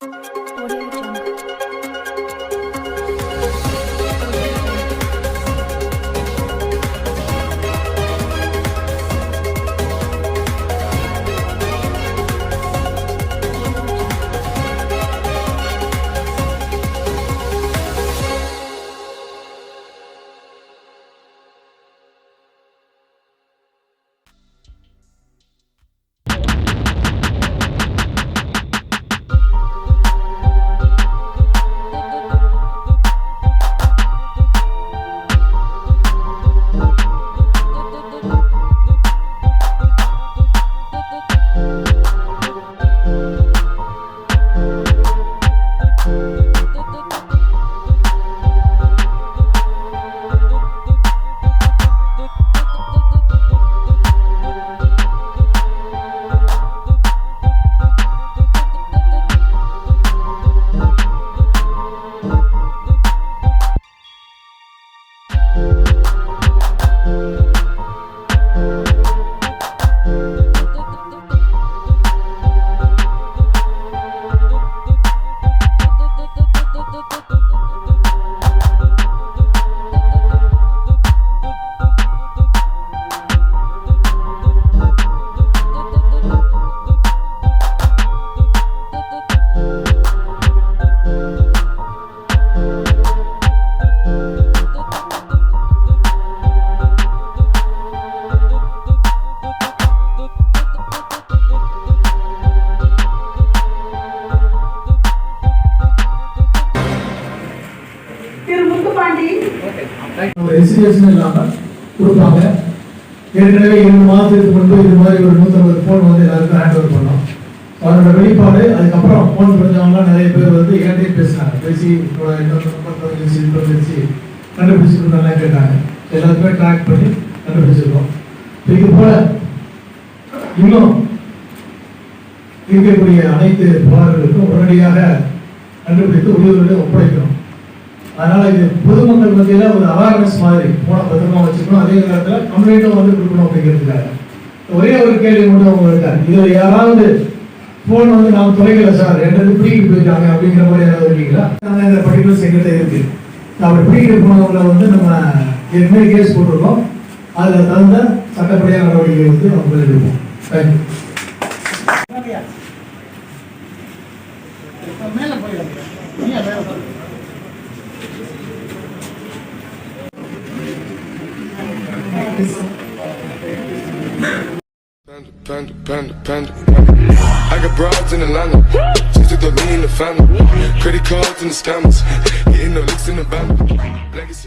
Audio Jungle. எஸ்சிஎஸ்னு இல்லாமல் கொடுப்பாங்க. ஏற்கனவே 2 மாதத்துக்கு முன்பு இது மாதிரி ஒரு 150 ஃபோன் வந்து எல்லாருக்கும் ஹேண்ட் ஓவர் பண்ணோம். அவரோட வெளிப்பாடு அதுக்கப்புறம் ஃபோன் பண்ணவங்களாம் நிறைய பேர் வந்து என்கிட்டே பேசினாங்க. பேசி கண்டுபிடிச்சிருக்கோம் கேட்டாங்க. எல்லாருக்குமே ட்ராக் பண்ணி கண்டுபிடிச்சிருக்கோம். இது போல இன்னும் இருக்கக்கூடிய அனைத்து புகார்களுக்கும் உடனடியாக கண்டுபிடித்து உரியவர்களிடம் ஒப்படைக்கிறோம். அதனால இது பொதுமக்கள் மத்தியில ஒரு அவேர்னஸ் மாதிரி போன பத்திரமா வச்சுக்கணும். அதே நேரத்தில் கம்ப்ளைண்ட்டும் வந்து கொடுக்கணும் அப்படிங்கிறதுக்காக ஒரே ஒரு கேள்வி மட்டும் அவங்க இருக்காரு. இதுல யாராவது போன் வந்து நாம் தொலைக்கல சார் என்றது பிடிக்கிட்டு போயிருக்காங்க அப்படிங்கிற மாதிரி ஏதாவது இருக்கீங்களா? இந்த பர்டிகுலர் செக்ரட்டரி இருக்கு. அப்படி பிடிக்கிட்டு போனவங்களை வந்து நம்ம ஏற்கனவே கேஸ் போட்டிருக்கோம். அதில் தகுந்த சட்டப்படியான நடவடிக்கை வந்து நம்ம எடுப்போம். Thank you. Panda. I got broads in Atlanta, just to throw me in the family. Credit cards and the scammers, getting no licks in the band. Legacy.